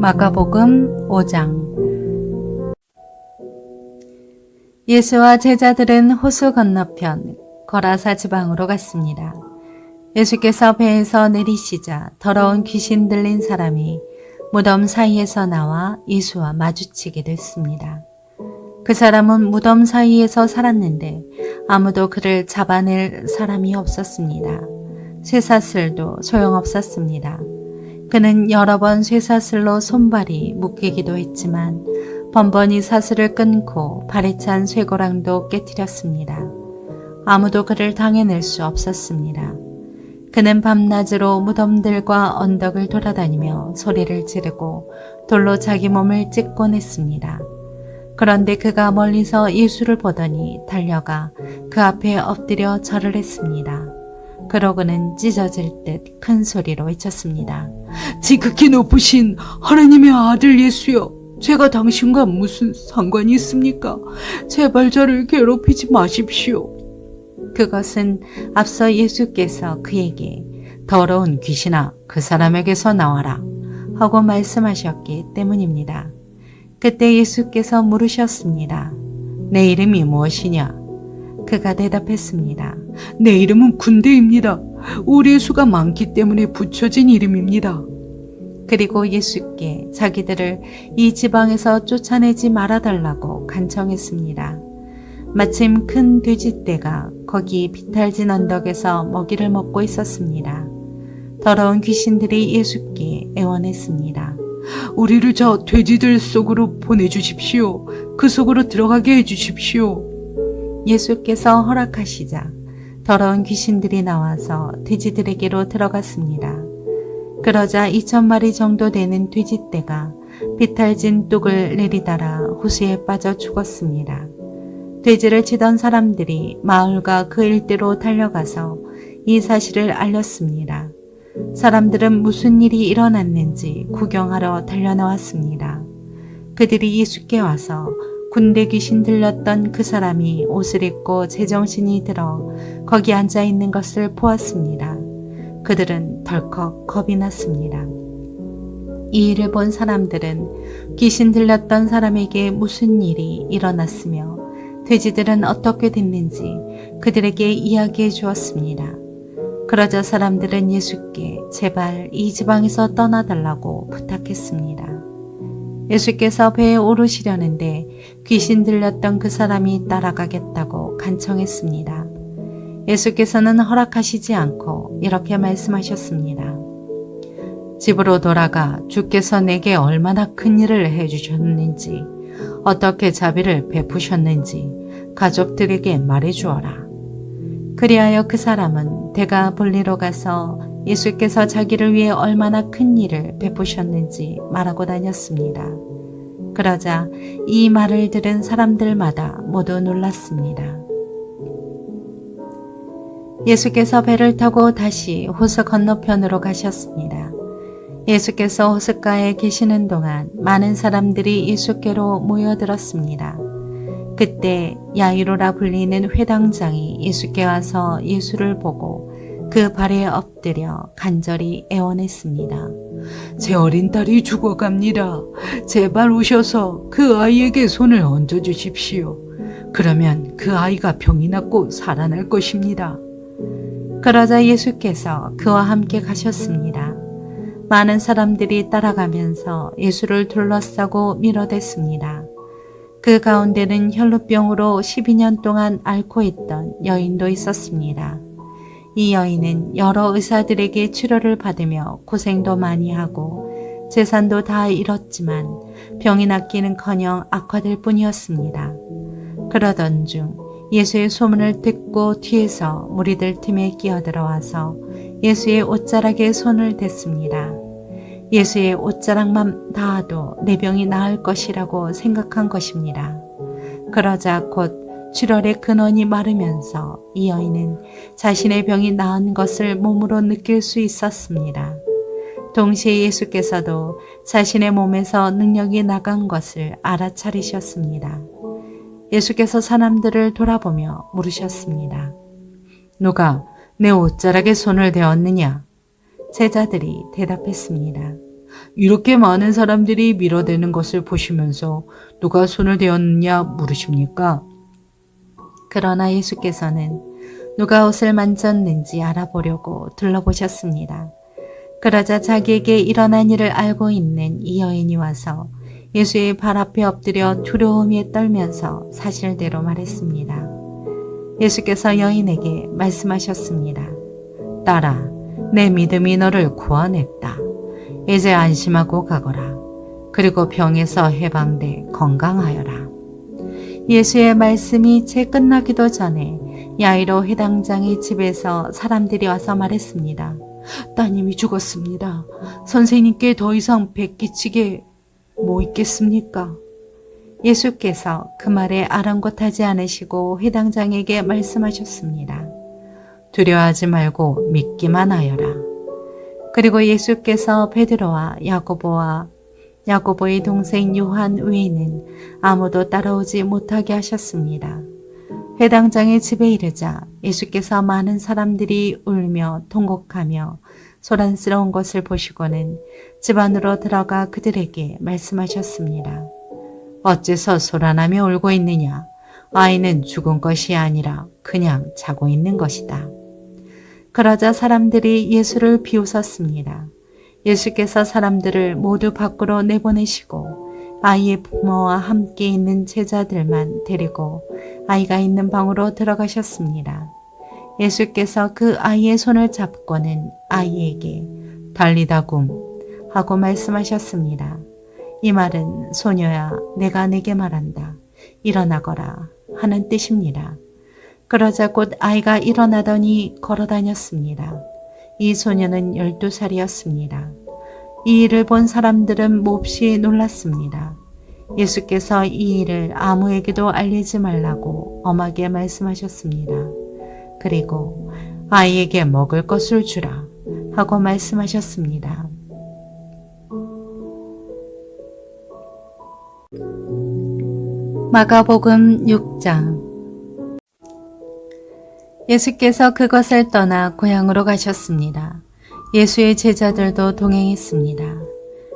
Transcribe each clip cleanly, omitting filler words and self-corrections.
마가복음 5장. 예수와 제자들은 호수 건너편 거라사 지방으로 갔습니다. 예수께서 배에서 내리시자 더러운 귀신 들린 사람이 무덤 사이에서 나와 예수와 마주치게 됐습니다. 그 사람은 무덤 사이에서 살았는데 아무도 그를 잡아낼 사람이 없었습니다. 쇠사슬도 소용없었습니다. 그는 여러 번 쇠사슬로 손발이 묶이기도 했지만 번번이 사슬을 끊고 발에 찬 쇠고랑도 깨뜨렸습니다. 아무도 그를 당해낼 수 없었습니다. 그는 밤낮으로 무덤들과 언덕을 돌아다니며 소리를 지르고 돌로 자기 몸을 찢곤 했습니다. 그런데 그가 멀리서 예수를 보더니 달려가 그 앞에 엎드려 절을 했습니다. 그러고는 찢어질 듯 큰 소리로 외쳤습니다. 지극히 높으신 하나님의 아들 예수여, 제가 당신과 무슨 상관이 있습니까? 제발 저를 괴롭히지 마십시오. 그것은 앞서 예수께서 그에게 더러운 귀신아 그 사람에게서 나와라 하고 말씀하셨기 때문입니다. 그때 예수께서 물으셨습니다. 내 이름이 무엇이냐? 그가 대답했습니다. 내 이름은 군대입니다. 우리의 수가 많기 때문에 붙여진 이름입니다. 그리고 예수께 자기들을 이 지방에서 쫓아내지 말아달라고 간청했습니다. 마침 큰 돼지떼가 거기 비탈진 언덕에서 먹이를 먹고 있었습니다. 더러운 귀신들이 예수께 애원했습니다. 우리를 저 돼지들 속으로 보내주십시오. 그 속으로 들어가게 해주십시오. 예수께서 허락하시자 더러운 귀신들이 나와서 돼지들에게로 들어갔습니다. 그러자 2,000마리 정도 되는 돼지떼가 비탈진 뚝을 내리달아 호수에 빠져 죽었습니다. 돼지를 치던 사람들이 마을과 그 일대로 달려가서 이 사실을 알렸습니다. 사람들은 무슨 일이 일어났는지 구경하러 달려나왔습니다. 그들이 예수께 와서 군대 귀신 들렸던 그 사람이 옷을 입고 제정신이 들어 거기 앉아 있는 것을 보았습니다. 그들은 덜컥 겁이 났습니다. 이 일을 본 사람들은 귀신 들렸던 사람에게 무슨 일이 일어났으며 돼지들은 어떻게 됐는지 그들에게 이야기해 주었습니다. 그러자 사람들은 예수께 제발 이 지방에서 떠나달라고 부탁했습니다. 예수께서 배에 오르시려는데 귀신 들렸던 그 사람이 따라가겠다고 간청했습니다. 예수께서는 허락하시지 않고 이렇게 말씀하셨습니다. 집으로 돌아가 주께서 내게 얼마나 큰 일을 해주셨는지 어떻게 자비를 베푸셨는지 가족들에게 말해주어라. 그리하여 그 사람은 대가 볼리로 가서 예수께서 자기를 위해 얼마나 큰 일을 베푸셨는지 말하고 다녔습니다. 그러자 이 말을 들은 사람들마다 모두 놀랐습니다. 예수께서 배를 타고 다시 호수 건너편으로 가셨습니다. 예수께서 호숫가에 계시는 동안 많은 사람들이 예수께로 모여들었습니다. 그때 야이로라 불리는 회당장이 예수께 와서 예수를 보고 그 발에 엎드려 간절히 애원했습니다. 제 어린 딸이 죽어갑니다. 제발 오셔서 그 아이에게 손을 얹어주십시오. 그러면 그 아이가 병이 낫고 살아날 것입니다. 그러자 예수께서 그와 함께 가셨습니다. 많은 사람들이 따라가면서 예수를 둘러싸고 밀어댔습니다. 그 가운데는 혈루병으로 12년 동안 앓고 있던 여인도 있었습니다. 이 여인은 여러 의사들에게 치료를 받으며 고생도 많이 하고 재산도 다 잃었지만 병이 낫기는커녕 악화될 뿐이었습니다. 그러던 중 예수의 소문을 듣고 뒤에서 무리들 틈에 끼어들어와서 예수의 옷자락에 손을 댔습니다. 예수의 옷자락만 닿아도 내 병이 나을 것이라고 생각한 것입니다. 그러자 곧 출혈의 근원이 마르면서 이 여인은 자신의 병이 나은 것을 몸으로 느낄 수 있었습니다. 동시에 예수께서도 자신의 몸에서 능력이 나간 것을 알아차리셨습니다. 예수께서 사람들을 돌아보며 물으셨습니다. 누가 내 옷자락에 손을 대었느냐? 제자들이 대답했습니다. 이렇게 많은 사람들이 밀어대는 것을 보시면서 누가 손을 대었느냐 물으십니까? 그러나 예수께서는 누가 옷을 만졌는지 알아보려고 둘러보셨습니다. 그러자 자기에게 일어난 일을 알고 있는 이 여인이 와서 예수의 발 앞에 엎드려 두려움에 떨면서 사실대로 말했습니다. 예수께서 여인에게 말씀하셨습니다. 딸아, 내 믿음이 너를 구원했다. 이제 안심하고 가거라. 그리고 병에서 해방돼 건강하여라. 예수의 말씀이 채 끝나기도 전에 야이로 회당장의 집에서 사람들이 와서 말했습니다. 따님이 죽었습니다. 선생님께 더 이상 배 끼치게 뭐 있겠습니까? 예수께서 그 말에 아랑곳하지 않으시고 회당장에게 말씀하셨습니다. 두려워하지 말고 믿기만 하여라. 그리고 예수께서 베드로와 야고보의 동생 요한 외에는 아무도 따라오지 못하게 하셨습니다. 회당장의 집에 이르자 예수께서 많은 사람들이 울며 통곡하며 소란스러운 것을 보시고는 집 안으로 들어가 그들에게 말씀하셨습니다. 어째서 소란하며 울고 있느냐? 아이는 죽은 것이 아니라 그냥 자고 있는 것이다. 그러자 사람들이 예수를 비웃었습니다. 예수께서 사람들을 모두 밖으로 내보내시고 아이의 부모와 함께 있는 제자들만 데리고 아이가 있는 방으로 들어가셨습니다. 예수께서 그 아이의 손을 잡고는 아이에게 달리다굼 하고 말씀하셨습니다. 이 말은 소녀야 내가 내게 말한다. 일어나거라 하는 뜻입니다. 그러자 곧 아이가 일어나더니 걸어 다녔습니다. 이 소녀는 12살이었습니다. 이 일을 본 사람들은 몹시 놀랐습니다. 예수께서 이 일을 아무에게도 알리지 말라고 엄하게 말씀하셨습니다. 그리고 아이에게 먹을 것을 주라 하고 말씀하셨습니다. 마가복음 6장. 예수께서 그것을 떠나 고향으로 가셨습니다. 예수의 제자들도 동행했습니다.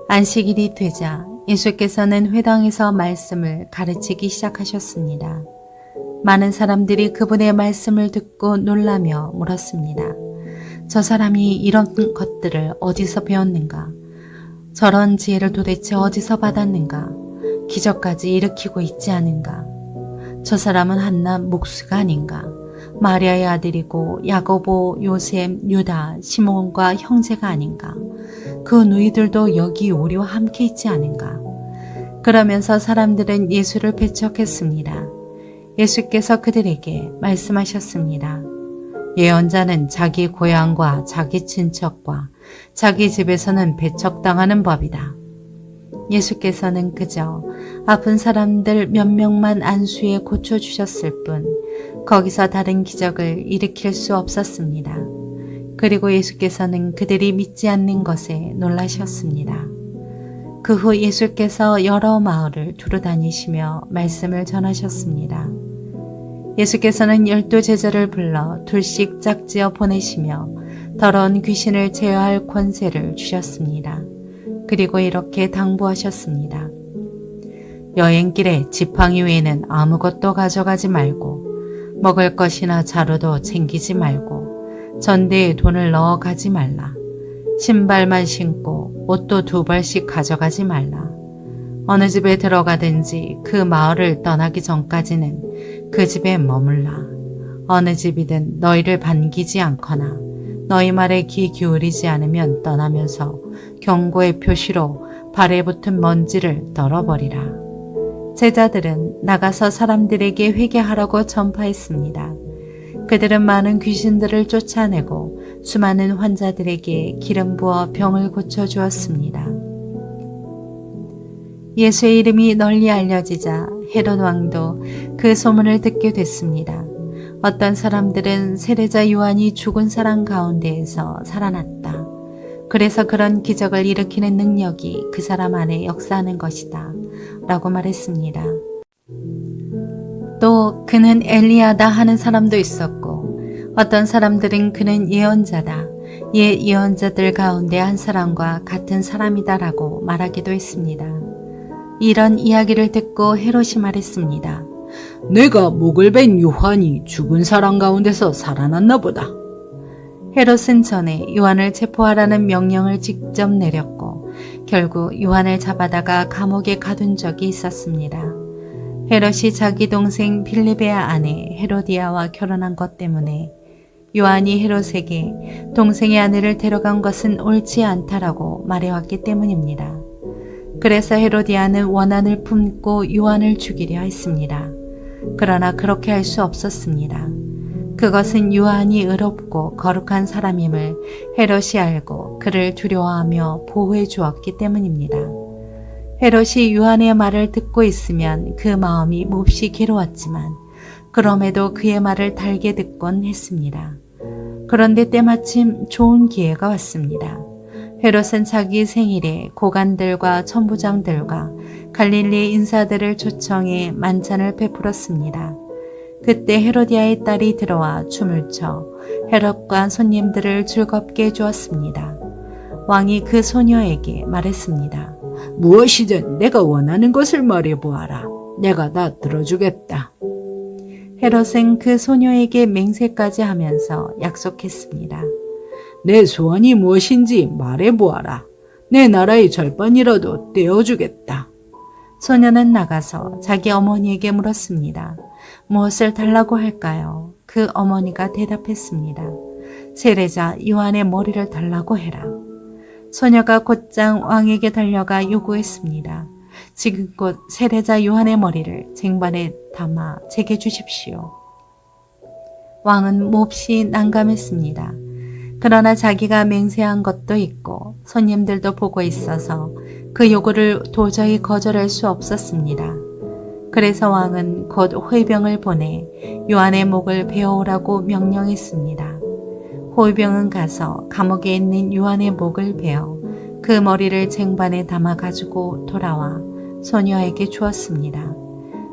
안식일이 되자 예수께서는 회당에서 말씀을 가르치기 시작하셨습니다. 많은 사람들이 그분의 말씀을 듣고 놀라며 물었습니다. 저 사람이 이런 것들을 어디서 배웠는가? 저런 지혜를 도대체 어디서 받았는가? 기적까지 일으키고 있지 않은가? 저 사람은 한낱 목수가 아닌가? 마리아의 아들이고 야고보, 요셉, 유다, 시몬과 형제가 아닌가? 그 누이들도 여기 우리와 함께 있지 않은가? 그러면서 사람들은 예수를 배척했습니다. 예수께서 그들에게 말씀하셨습니다. 예언자는 자기 고향과 자기 친척과 자기 집에서는 배척당하는 법이다. 예수께서는 그저 아픈 사람들 몇 명만 안수에 고쳐주셨을 뿐 거기서 다른 기적을 일으킬 수 없었습니다. 그리고 예수께서는 그들이 믿지 않는 것에 놀라셨습니다. 그 후 예수께서 여러 마을을 두루 다니시며 말씀을 전하셨습니다. 예수께서는 12 제자를 불러 둘씩 짝지어 보내시며 더러운 귀신을 제어할 권세를 주셨습니다. 그리고 이렇게 당부하셨습니다. 여행길에 지팡이 외에는 아무것도 가져가지 말고 먹을 것이나 자루도 챙기지 말고 전대에 돈을 넣어 가지 말라. 신발만 신고 옷도 2벌씩 가져가지 말라. 어느 집에 들어가든지 그 마을을 떠나기 전까지는 그 집에 머물라. 어느 집이든 너희를 반기지 않거나 너희 말에 귀 기울이지 않으면 떠나면서 경고의 표시로 발에 붙은 먼지를 널어버리라. 제자들은 나가서 사람들에게 회개하라고 전파했습니다. 그들은 많은 귀신들을 쫓아내고 수많은 환자들에게 기름 부어 병을 고쳐주었습니다. 예수의 이름이 널리 알려지자 헤롯 왕도 그 소문을 듣게 됐습니다. 어떤 사람들은 세례자 요한이 죽은 사람 가운데에서 살아났다. 그래서 그런 기적을 일으키는 능력이 그 사람 안에 역사하는 것이다. 라고 말했습니다. 또 그는 엘리야다 하는 사람도 있었고 어떤 사람들은 그는 예언자다. 옛 예언자들 가운데 한 사람과 같은 사람이다라고 말하기도 했습니다. 이런 이야기를 듣고 헤롯이 말했습니다. 내가 목을 벤 요한이 죽은 사람 가운데서 살아났나 보다. 헤롯은 전에 요한을 체포하라는 명령을 직접 내렸고 결국 요한을 잡아다가 감옥에 가둔 적이 있었습니다. 헤롯이 자기 동생 빌립의 아내 헤로디아와 결혼한 것 때문에 요한이 헤롯에게 동생의 아내를 데려간 것은 옳지 않다라고 말해왔기 때문입니다. 그래서 헤로디아는 원한을 품고 요한을 죽이려 했습니다. 그러나 그렇게 할 수 없었습니다. 그것은 요한이 의롭고 거룩한 사람임을 헤롯이 알고 그를 두려워하며 보호해 주었기 때문입니다. 헤롯이 요한의 말을 듣고 있으면 그 마음이 몹시 괴로웠지만 그럼에도 그의 말을 달게 듣곤 했습니다. 그런데 때마침 좋은 기회가 왔습니다. 헤롯은 자기 생일에 고관들과 천부장들과 갈릴리 인사들을 초청해 만찬을 베풀었습니다. 그때 헤로디아의 딸이 들어와 춤을 춰 헤롯과 손님들을 즐겁게 해주었습니다. 왕이 그 소녀에게 말했습니다. 무엇이든 내가 원하는 것을 말해보아라. 내가 다 들어주겠다. 헤롯은 그 소녀에게 맹세까지 하면서 약속했습니다. 내 소원이 무엇인지 말해보아라. 내 나라의 절반이라도 떼어주겠다. 소녀는 나가서 자기 어머니에게 물었습니다. 무엇을 달라고 할까요? 그 어머니가 대답했습니다. 세례자 요한의 머리를 달라고 해라. 소녀가 곧장 왕에게 달려가 요구했습니다. 지금 곧 세례자 요한의 머리를 쟁반에 담아 제게 주십시오. 왕은 몹시 난감했습니다. 그러나 자기가 맹세한 것도 있고 손님들도 보고 있어서 그 요구를 도저히 거절할 수 없었습니다. 그래서 왕은 곧 호위병을 보내 요한의 목을 베어오라고 명령했습니다. 호위병은 가서 감옥에 있는 요한의 목을 베어 그 머리를 쟁반에 담아 가지고 돌아와 소녀에게 주었습니다.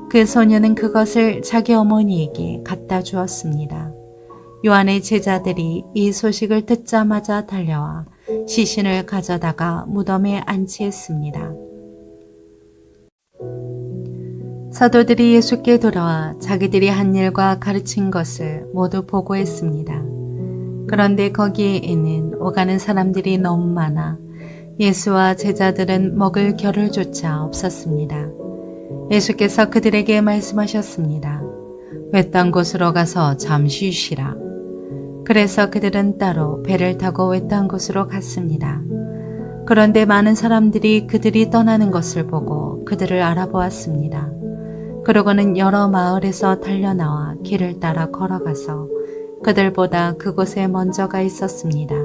그 소녀는 그것을 자기 어머니에게 갖다 주었습니다. 요한의 제자들이 이 소식을 듣자마자 달려와 시신을 가져다가 무덤에 안치했습니다. 사도들이 예수께 돌아와 자기들이 한 일과 가르친 것을 모두 보고했습니다. 그런데 거기에는 오가는 사람들이 너무 많아 예수와 제자들은 먹을 겨를조차 없었습니다. 예수께서 그들에게 말씀하셨습니다. 외딴 곳으로 가서 잠시 쉬라. 그래서 그들은 따로 배를 타고 외딴 곳으로 갔습니다. 그런데 많은 사람들이 그들이 떠나는 것을 보고 그들을 알아보았습니다. 그러고는 여러 마을에서 달려나와 길을 따라 걸어가서 그들보다 그곳에 먼저 가 있었습니다.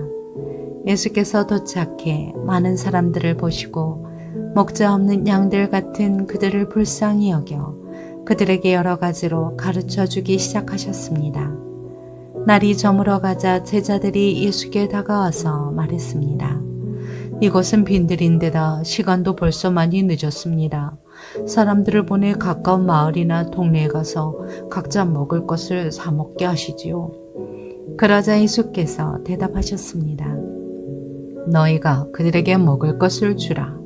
예수께서 도착해 많은 사람들을 보시고 목자 없는 양들 같은 그들을 불쌍히 여겨 그들에게 여러 가지로 가르쳐 주기 시작하셨습니다. 날이 저물어 가자 제자들이 예수께 다가와서 말했습니다. 이곳은 빈들인데다 시간도 벌써 많이 늦었습니다. 사람들을 보내 가까운 마을이나 동네에 가서 각자 먹을 것을 사 먹게 하시지요. 그러자 예수께서 대답하셨습니다. 너희가 그들에게 먹을 것을 주라.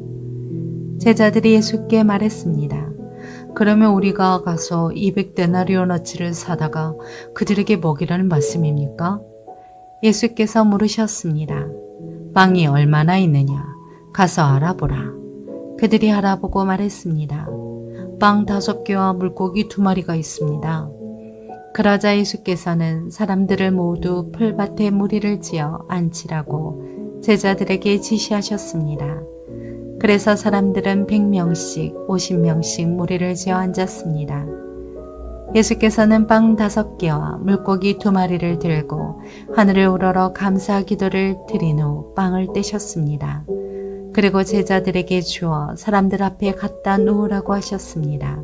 제자들이 예수께 말했습니다. 그러면 우리가 가서 200데나리오너치를 사다가 그들에게 먹이라는 말씀입니까? 예수께서 물으셨습니다. 빵이 얼마나 있느냐? 가서 알아보라. 그들이 알아보고 말했습니다. 빵 5개와 물고기 2마리가 있습니다. 그러자 예수께서는 사람들을 모두 풀밭에 무리를 지어 앉히라고 제자들에게 지시하셨습니다. 그래서 사람들은 100명씩 50명씩 무리를 지어 앉았습니다. 예수께서는 빵 5개와 물고기 2마리를 들고 하늘을 우러러 감사 기도를 드린 후 빵을 떼셨습니다. 그리고 제자들에게 주어 사람들 앞에 갖다 놓으라고 하셨습니다.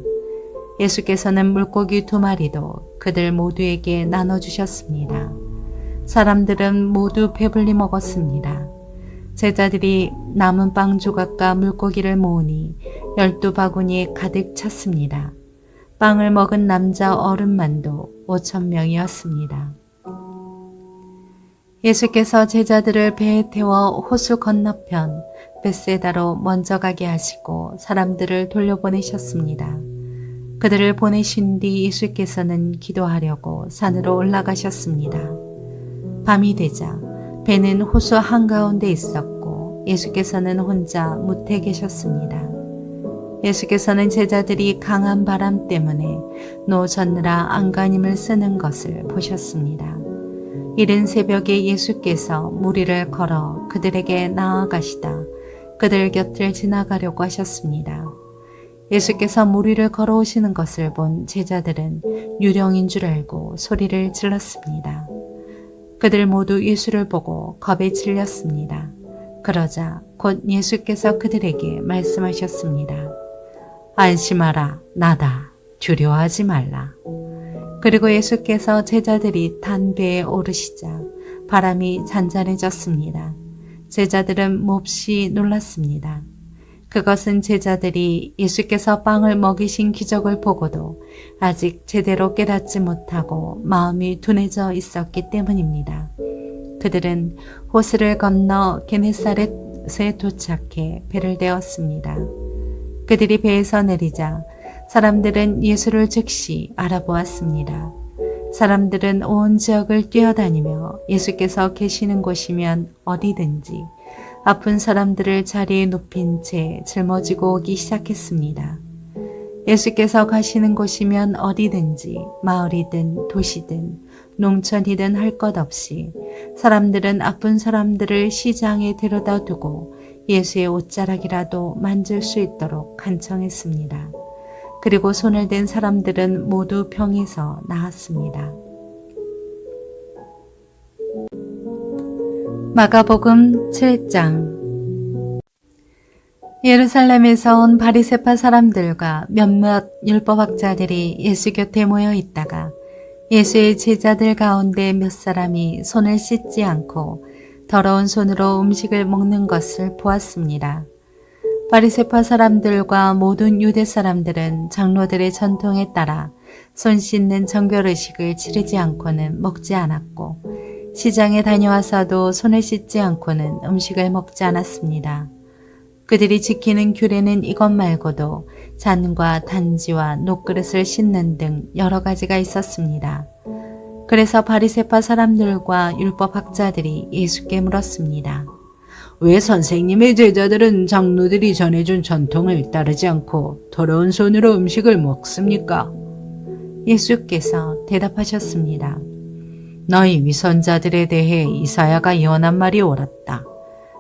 예수께서는 물고기 2마리도 그들 모두에게 나눠주셨습니다. 사람들은 모두 배불리 먹었습니다. 제자들이 남은 빵 조각과 물고기를 모으니 12바구니에 가득 찼습니다. 빵을 먹은 남자 어른만도 5,000명이었습니다. 예수께서 제자들을 배에 태워 호수 건너편 벳세다로 먼저 가게 하시고 사람들을 돌려보내셨습니다. 그들을 보내신 뒤 예수께서는 기도하려고 산으로 올라가셨습니다. 밤이 되자 배는 호수 한가운데 있었고 예수께서는 혼자 무태 계셨습니다. 예수께서는 제자들이 강한 바람 때문에 노젓느라 안간힘을 쓰는 것을 보셨습니다. 이른 새벽에 예수께서 무리를 걸어 그들에게 나아가시다 그들 곁을 지나가려고 하셨습니다. 예수께서 무리를 걸어오시는 것을 본 제자들은 유령인 줄 알고 소리를 질렀습니다. 그들 모두 예수를 보고 겁에 질렸습니다. 그러자 곧 예수께서 그들에게 말씀하셨습니다. 안심하라, 나다. 두려워하지 말라. 그리고 예수께서 제자들이 탄 배에 오르시자 바람이 잔잔해졌습니다. 제자들은 몹시 놀랐습니다. 그것은 제자들이 예수께서 빵을 먹이신 기적을 보고도 아직 제대로 깨닫지 못하고 마음이 둔해져 있었기 때문입니다. 그들은 호수를 건너 게네사렛에 도착해 배를 대었습니다. 그들이 배에서 내리자 사람들은 예수를 즉시 알아보았습니다. 사람들은 온 지역을 뛰어다니며 예수께서 계시는 곳이면 어디든지 아픈 사람들을 자리에 눕힌 채 짊어지고 오기 시작했습니다. 예수께서 가시는 곳이면 어디든지 마을이든 도시든 농촌이든 할 것 없이 사람들은 아픈 사람들을 시장에 데려다 두고 예수의 옷자락이라도 만질 수 있도록 간청했습니다. 그리고 손을 댄 사람들은 모두 병에서 나았습니다. 마가복음 7장. 예루살렘에서 온 바리새파 사람들과 몇몇 율법학자들이 예수 곁에 모여 있다가 예수의 제자들 가운데 몇 사람이 손을 씻지 않고 더러운 손으로 음식을 먹는 것을 보았습니다. 바리새파 사람들과 모든 유대 사람들은 장로들의 전통에 따라 손 씻는 정결의식을 치르지 않고는 먹지 않았고 시장에 다녀와서도 손을 씻지 않고는 음식을 먹지 않았습니다. 그들이 지키는 규례는 이것 말고도 잔과 단지와 녹그릇을 씻는 등 여러 가지가 있었습니다. 그래서 바리새파 사람들과 율법학자들이 예수께 물었습니다. 왜 선생님의 제자들은 장로들이 전해준 전통을 따르지 않고 더러운 손으로 음식을 먹습니까? 예수께서 대답하셨습니다. 너희 위선자들에 대해 이사야가 예언한 말이 옳았다.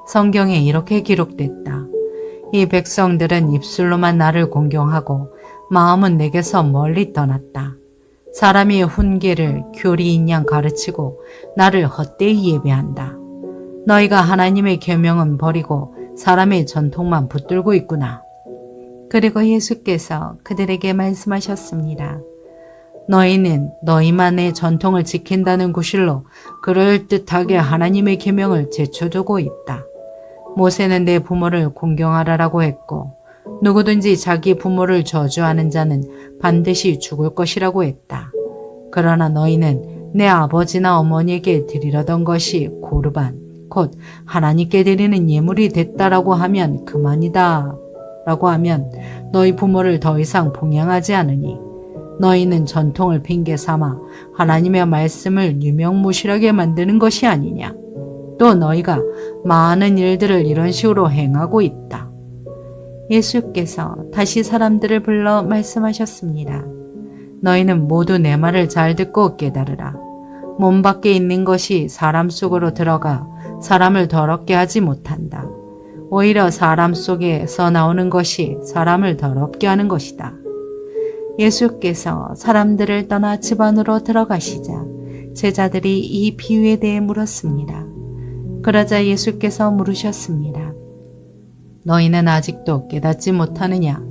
성경에 이렇게 기록됐다. 이 백성들은 입술로만 나를 공경하고 마음은 내게서 멀리 떠났다. 사람이 훈계를 교리인 양 가르치고 나를 헛되이 예배한다. 너희가 하나님의 계명은 버리고 사람의 전통만 붙들고 있구나. 그리고 예수께서 그들에게 말씀하셨습니다. 너희는 너희만의 전통을 지킨다는 구실로 그럴듯하게 하나님의 계명을 제쳐두고 있다. 모세는 내 부모를 공경하라라고 했고 누구든지 자기 부모를 저주하는 자는 반드시 죽을 것이라고 했다. 그러나 너희는 내 아버지나 어머니에게 드리려던 것이 고르반, 곧 하나님께 드리는 예물이 됐다라고 하면 그만이다. 라고 하면 너희 부모를 더 이상 봉양하지 않으니 너희는 전통을 핑계 삼아 하나님의 말씀을 유명무실하게 만드는 것이 아니냐. 또 너희가 많은 일들을 이런 식으로 행하고 있다. 예수께서 다시 사람들을 불러 말씀하셨습니다. 너희는 모두 내 말을 잘 듣고 깨달으라. 몸 밖에 있는 것이 사람 속으로 들어가 사람을 더럽게 하지 못한다. 오히려 사람 속에서 나오는 것이 사람을 더럽게 하는 것이다. 예수께서 사람들을 떠나 집 안으로 들어가시자 제자들이 이 비유에 대해 물었습니다. 그러자 예수께서 물으셨습니다. 너희는 아직도 깨닫지 못하느냐?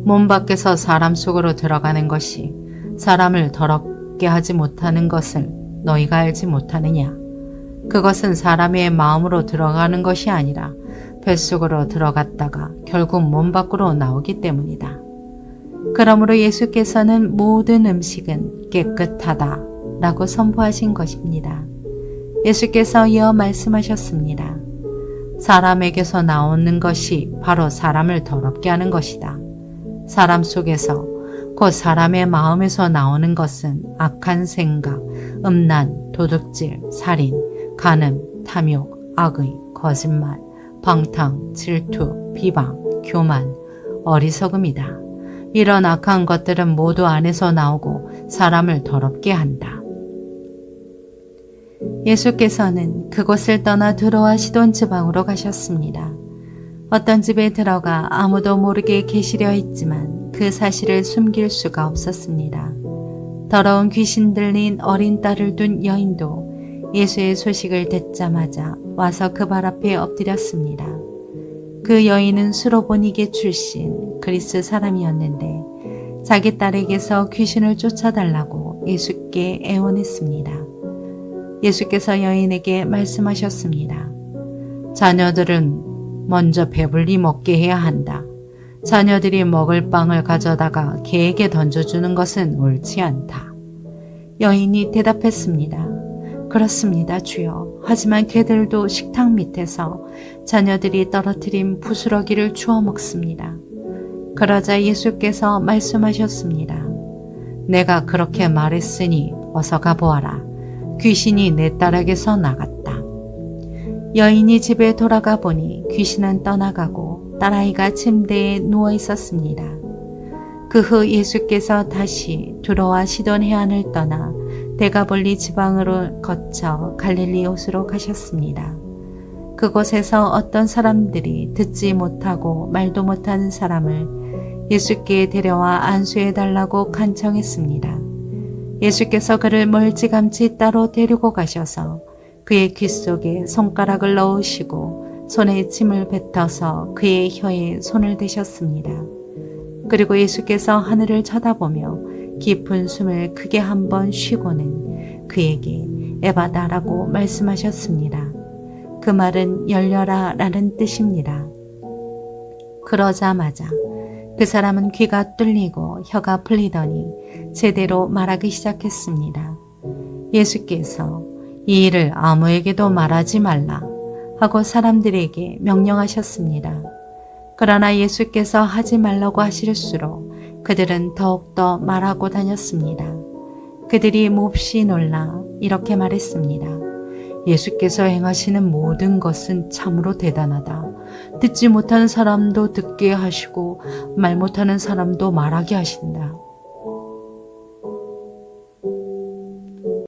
몸 밖에서 사람 속으로 들어가는 것이 사람을 더럽게 하지 못하는 것을 너희가 알지 못하느냐? 그것은 사람의 마음으로 들어가는 것이 아니라 뱃속으로 들어갔다가 결국 몸 밖으로 나오기 때문이다. 그러므로 예수께서는 모든 음식은 깨끗하다 라고 선포하신 것입니다. 예수께서 이어 말씀하셨습니다. 사람에게서 나오는 것이 바로 사람을 더럽게 하는 것이다. 사람 속에서 곧 사람의 마음에서 나오는 것은 악한 생각, 음란, 도둑질, 살인, 간음, 탐욕, 악의, 거짓말, 방탕, 질투, 비방, 교만, 어리석음이다. 이런 악한 것들은 모두 안에서 나오고 사람을 더럽게 한다. 예수께서는 그곳을 떠나 드로아 시돈 지방으로 가셨습니다. 어떤 집에 들어가 아무도 모르게 계시려 했지만 그 사실을 숨길 수가 없었습니다. 더러운 귀신 들린 어린 딸을 둔 여인도 예수의 소식을 듣자마자 와서 그 발 앞에 엎드렸습니다. 그 여인은 수로보니게 출신 그리스 사람이었는데 자기 딸에게서 귀신을 쫓아달라고 예수께 애원했습니다. 예수께서 여인에게 말씀하셨습니다. 자녀들은 먼저 배불리 먹게 해야 한다. 자녀들이 먹을 빵을 가져다가 개에게 던져주는 것은 옳지 않다. 여인이 대답했습니다. 그렇습니다, 주여. 하지만 개들도 식탁 밑에서 자녀들이 떨어뜨린 부스러기를 주워 먹습니다. 그러자 예수께서 말씀하셨습니다. 내가 그렇게 말했으니 어서 가보아라. 귀신이 내 딸에게서 나갔다. 여인이 집에 돌아가 보니 귀신은 떠나가고 딸아이가 침대에 누워 있었습니다. 그 후 예수께서 다시 두로와 시돈 해안을 떠나 데가볼리 지방으로 거쳐 갈릴리 호수로 가셨습니다. 그곳에서 어떤 사람들이 듣지 못하고 말도 못하는 사람을 예수께 데려와 안수해 달라고 간청했습니다. 예수께서 그를 멀찌감치 따로 데리고 가셔서 그의 귀 속에 손가락을 넣으시고 손에 침을 뱉어서 그의 혀에 손을 대셨습니다. 그리고 예수께서 하늘을 쳐다보며 깊은 숨을 크게 한번 쉬고는 그에게 에바다라고 말씀하셨습니다. 그 말은 열려라 라는 뜻입니다. 그러자마자 그 사람은 귀가 뚫리고 혀가 풀리더니 제대로 말하기 시작했습니다. 예수께서 이 일을 아무에게도 말하지 말라 하고 사람들에게 명령하셨습니다. 그러나 예수께서 하지 말라고 하실수록 그들은 더욱더 말하고 다녔습니다. 그들이 몹시 놀라 이렇게 말했습니다. 예수께서 행하시는 모든 것은 참으로 대단하다. 듣지 못하는 사람도 듣게 하시고 말 못하는 사람도 말하게 하신다.